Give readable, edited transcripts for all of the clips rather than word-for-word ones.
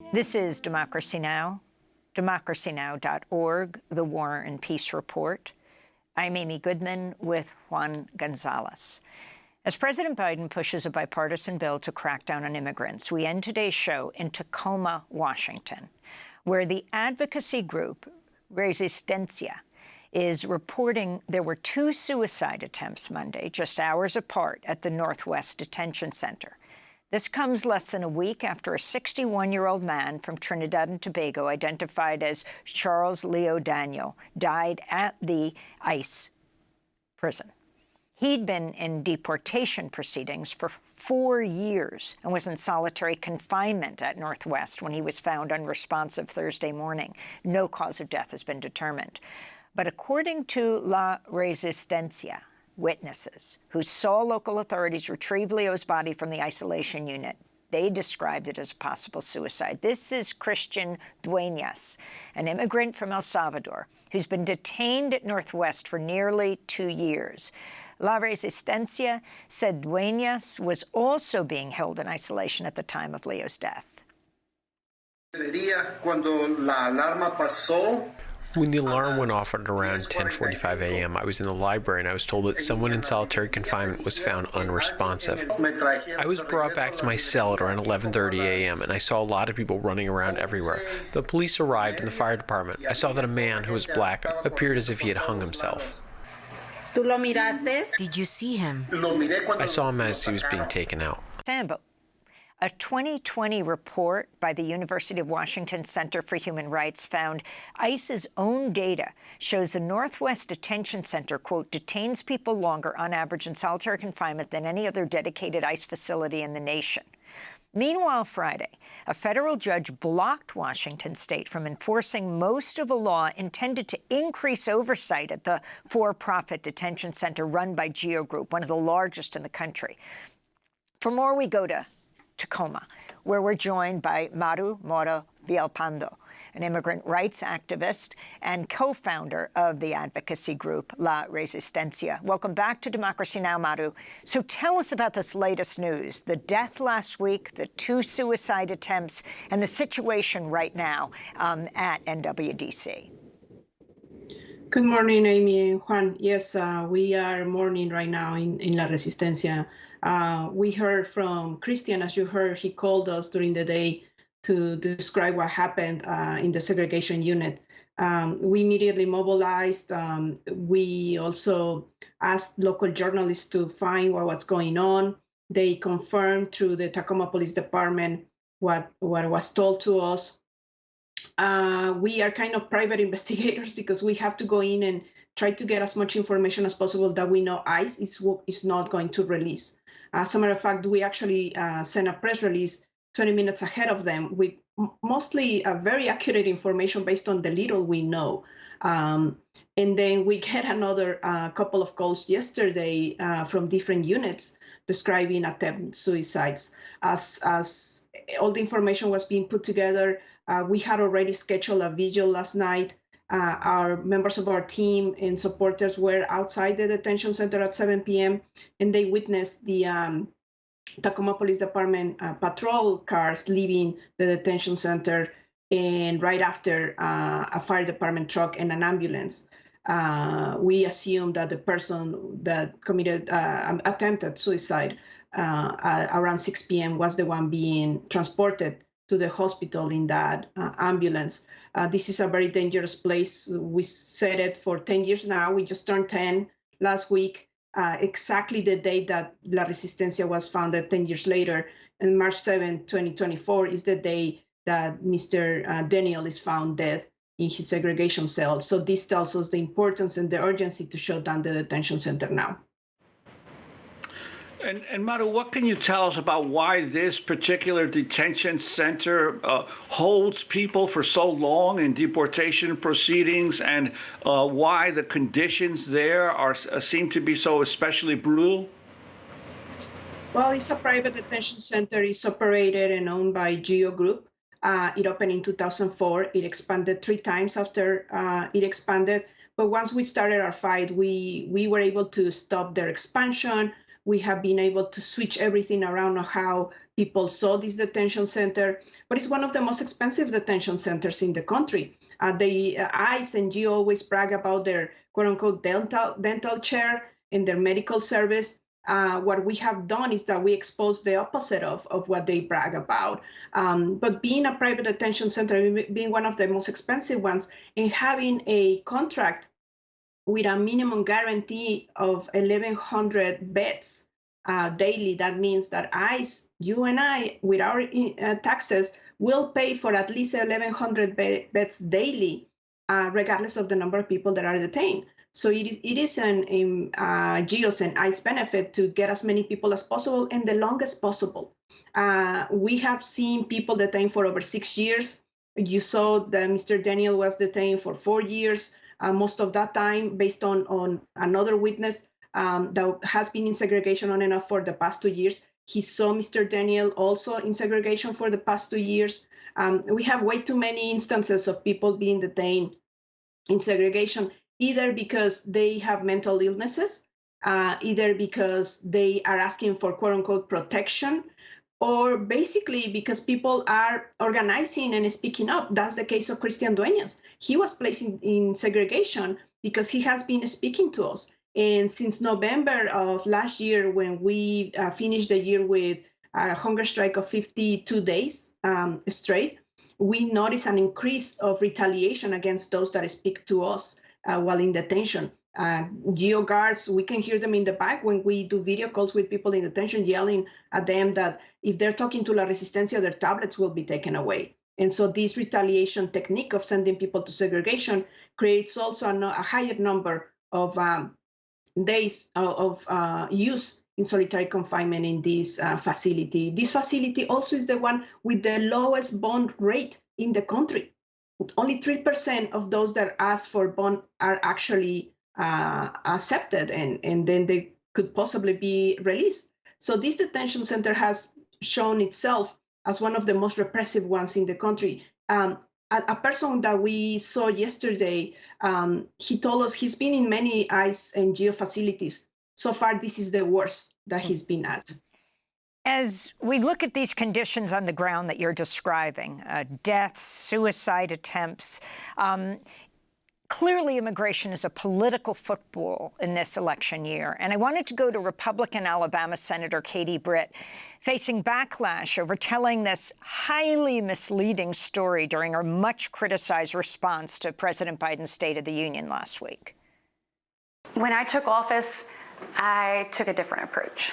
This is Democracy Now!, democracynow.org, the War and Peace Report. I'm Amy Goodman with Juan Gonzalez. As President Biden pushes a bipartisan bill to crack down on immigrants, we end today's show in Tacoma, Washington, where the advocacy group Resistencia is reporting there were 2 suicide attempts Monday, just hours apart, at the Northwest Detention Center. This comes less than a week after a 61-year-old man from Trinidad and Tobago, identified as Charles Leo Daniel, died at the ICE prison. He'd been in deportation proceedings for 4 years and was in solitary confinement at Northwest when he was found unresponsive Thursday morning. No cause of death has been determined. But according to La Resistencia, witnesses who saw local authorities retrieve Leo's body from the isolation unit, they described it as a possible suicide. This is Christian Dueñas, an immigrant from El Salvador, who's been detained at Northwest for nearly 2 years. La Resistencia said Dueñas was also being held in isolation at the time of Leo's death. When the alarm went off at around 10:45 a.m., I was in the library and I was told that someone in solitary confinement was found unresponsive. I was brought back to my cell at around 11:30 a.m. and I saw a lot of people running around everywhere. The police arrived and the fire department. I saw that a man who was black appeared as if he had hung himself. Did you see him? I saw him as he was being taken out. But a 2020 report by the University of Washington Center for Human Rights found ICE's own data shows the Northwest Detention Center, quote, detains people longer on average in solitary confinement than any other dedicated ICE facility in the nation. Meanwhile, Friday, a federal judge blocked Washington state from enforcing most of a law intended to increase oversight at the for-profit detention center run by GEO Group, one of the largest in the country. For more, we go to Tacoma, where we're joined by Maru Mora Villalpando, an immigrant rights activist and co-founder of the advocacy group La Resistencia. Welcome back to Democracy Now!, Maru. So tell us about this latest news, the death last week, the 2 suicide attempts, and the situation right now at NWDC. Good morning, Amy and Juan. Yes, we are mourning right now in La Resistencia. We heard from Christian, as you heard, he called us during the day to describe what happened in the segregation unit. We immediately mobilized. We also asked local journalists to find what was going on. They confirmed through the Tacoma Police Department what was told to us. We are kind of private investigators because we have to go in and try to get as much information as possible that we know ICE is not going to release. As a matter of fact, we actually sent a press release 20 minutes ahead of them with mostly very accurate information based on the little we know. And then we get another couple of calls yesterday from different units describing attempted suicides. As all the information was being put together, we had already scheduled a vigil last night. Our members of our team and supporters were outside the detention center at 7 p.m. and they witnessed the Tacoma Police Department patrol cars leaving the detention center, and right after a fire department truck and an ambulance. We assume that the person that committed attempted suicide around 6 p.m. was the one being transported to the hospital in that ambulance. This is a very dangerous place. We said it for 10 years now. We just turned 10 last week, exactly the date that La Resistencia was founded 10 years later. And March 7, 2024 is the day that Mr. Daniel is found dead in his segregation cell. So this tells us the importance and the urgency to shut down the detention center now. And Maru, what can you tell us about why this particular detention center holds people for so long in deportation proceedings, and why the conditions there seem to be so especially brutal? Well, it's a private detention center. It's operated and owned by GEO Group. It opened in 2004. It expanded 3 times after it expanded. But once we started our fight, we were able to stop their expansion. We have been able to switch everything around on how people saw this detention center, but it's one of the most expensive detention centers in the country. ICE and GEO always brag about their quote-unquote dental chair and their medical service. What we have done is that we expose the opposite of what they brag about. But being a private detention center, being one of the most expensive ones, and having a contract with a minimum guarantee of 1,100 beds daily, that means that ICE, you and I, with our taxes, will pay for at least 1,100 beds daily, regardless of the number of people that are detained. So it is an GEO's and ICE benefit to get as many people as possible and the longest possible. We have seen people detained for over 6 years. You saw that Mr. Daniel was detained for 4 years. Most of that time, based on another witness that has been in segregation on and off for the past 2 years. He saw Mr. Daniel also in segregation for the past 2 years. We have way too many instances of people being detained in segregation, either because they have mental illnesses, either because they are asking for quote unquote protection, or basically because people are organizing and speaking up. That's the case of Christian Dueñas. He was placed in segregation because he has been speaking to us. And since November of last year, when we finished the year with a hunger strike of 52 days straight, we noticed an increase of retaliation against those that speak to us while in detention. GEO guards, we can hear them in the back when we do video calls with people in detention, yelling at them that if they're talking to La Resistencia, their tablets will be taken away. And so this retaliation technique of sending people to segregation creates also a higher number of days of use in solitary confinement in this facility. This facility also is the one with the lowest bond rate in the country. Only 3% of those that ask for bond are actually accepted, and then they could possibly be released. So this detention center has shown itself as one of the most repressive ones in the country. A person that we saw yesterday, he told us he's been in many ICE and GEO facilities. So far, this is the worst that he's been at. As we look at these conditions on the ground that you're describing, deaths, suicide attempts, clearly immigration is a political football in this election year. And I wanted to go to Republican Alabama Senator Katie Britt, facing backlash over telling this highly misleading story during her much criticized response to President Biden's State of the Union last week. When I took office, I took a different approach.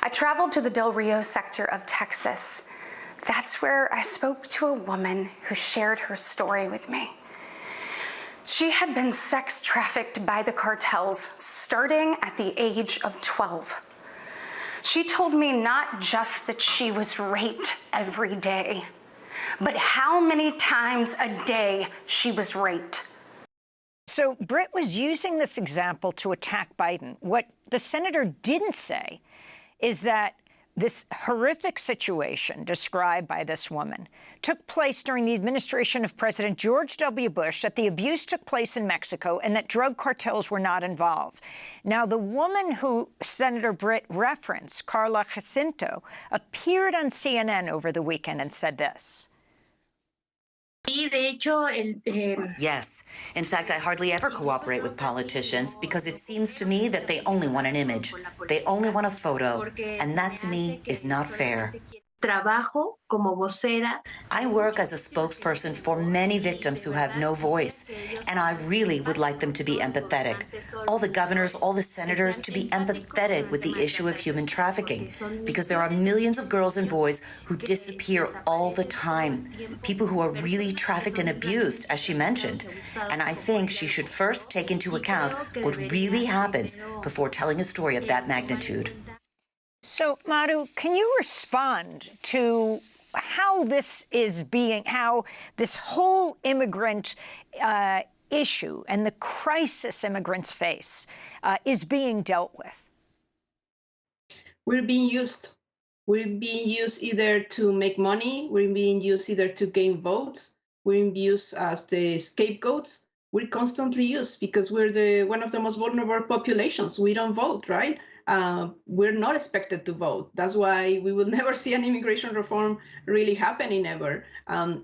I traveled to the Del Rio sector of Texas. That's where I spoke to a woman who shared her story with me. She had been sex trafficked by the cartels starting at the age of 12. She told me not just that she was raped every day, but how many times a day she was raped. So Britt was using this example to attack Biden. What the senator didn't say is that this horrific situation described by this woman took place during the administration of President George W. Bush, that the abuse took place in Mexico, and that drug cartels were not involved. Now, the woman who Senator Britt referenced, Carla Jacinto, appeared on CNN over the weekend and said this. Yes. In fact, I hardly ever cooperate with politicians because it seems to me that they only want an image. They only want a photo. And that, to me, is not fair. I work as a spokesperson for many victims who have no voice, and I really would like them to be empathetic. All the governors, all the senators, to be empathetic with the issue of human trafficking, because there are millions of girls and boys who disappear all the time, people who are really trafficked and abused, as she mentioned. And I think she should first take into account what really happens before telling a story of that magnitude. So, Maru, can you respond to how this whole immigrant issue and the crisis immigrants face is being dealt with? We're being used. We're being used either to make money. We're being used either to gain votes. We're being used as the scapegoats. We're constantly used because we're one of the most vulnerable populations. We don't vote, right? we're not expected to vote. That's why we will never see an immigration reform really happening ever.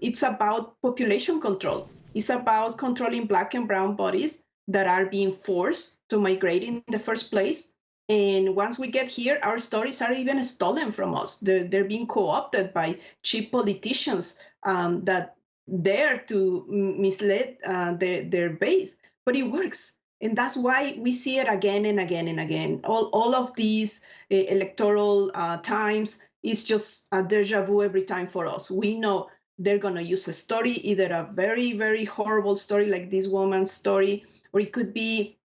It's about population control. It's about controlling Black and brown bodies that are being forced to migrate in the first place. And once we get here, our stories are even stolen from us. They're being co-opted by cheap politicians that dare to mislead their base. But it works. And that's why we see it again and again and again. All of these electoral times is just a deja vu every time for us. We know they're going to use a story, either a very, very horrible story like this woman's story, or it could be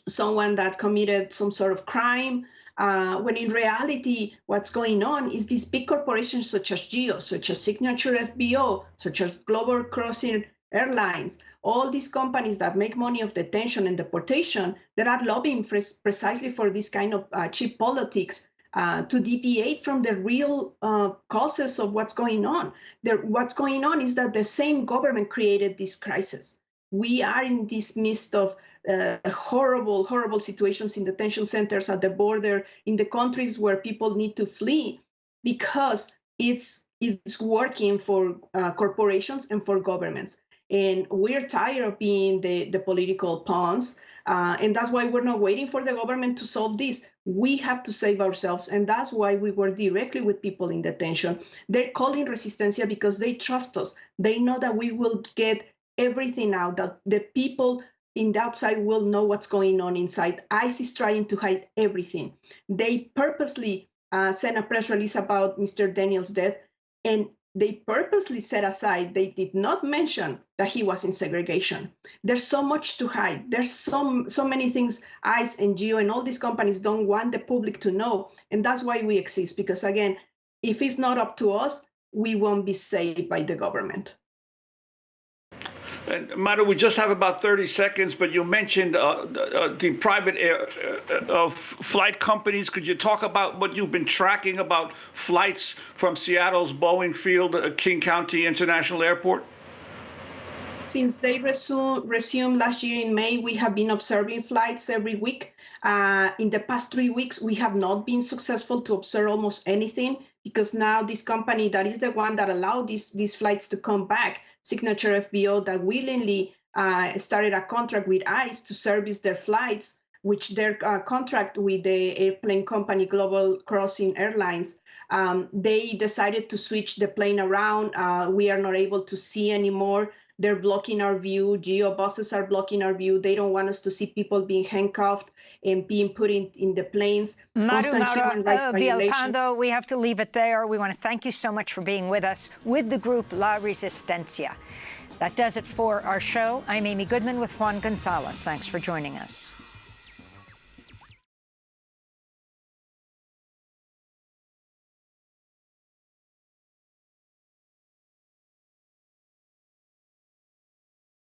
someone that committed some sort of crime, when in reality, what's going on is these big corporations such as GEO, such as Signature FBO, such as Global Crossing Airlines, all these companies that make money of detention and deportation, that are lobbying precisely for this kind of cheap politics to deviate from the real causes of what's going on. What's going on is that the same government created this crisis. We are in this midst of horrible, horrible situations in detention centers at the border, in the countries where people need to flee, because it's working for corporations and for governments. And we're tired of being the political pawns. And that's why we're not waiting for the government to solve this. We have to save ourselves. And that's why we work directly with people in detention. They're calling Resistencia because they trust us. They know that we will get everything out, that the people in the outside will know what's going on inside. ICE is trying to hide everything. They purposely sent a press release about Mr. Daniel's death, and they purposely set aside, they did not mention that he was in segregation. There's so much to hide. There's so many things ICE and GEO and all these companies don't want the public to know. And that's why we exist, because again, if it's not up to us, we won't be saved by the government. And Maru, we just have about 30 seconds, but you mentioned the private flight companies. Could you talk about what you've been tracking about flights from Seattle's Boeing Field, King County International Airport? Since they resumed last year in May, we have been observing flights every week. In the past 3 weeks, we have not been successful to observe almost anything, because now this company that is the one that allowed these flights to come back, Signature FBO, that willingly started a contract with ICE to service their flights, which their contract with the airplane company Global Crossing Airlines, they decided to switch the plane around. We are not able to see anymore. They're blocking our view. GEO buses are blocking our view. They don't want us to see people being handcuffed and being put in the planes. Maru, Villalpando, we have to leave it there. We want to thank you so much for being with us with the group La Resistencia. That does it for our show. I'm Amy Goodman with Juan Gonzalez. Thanks for joining us.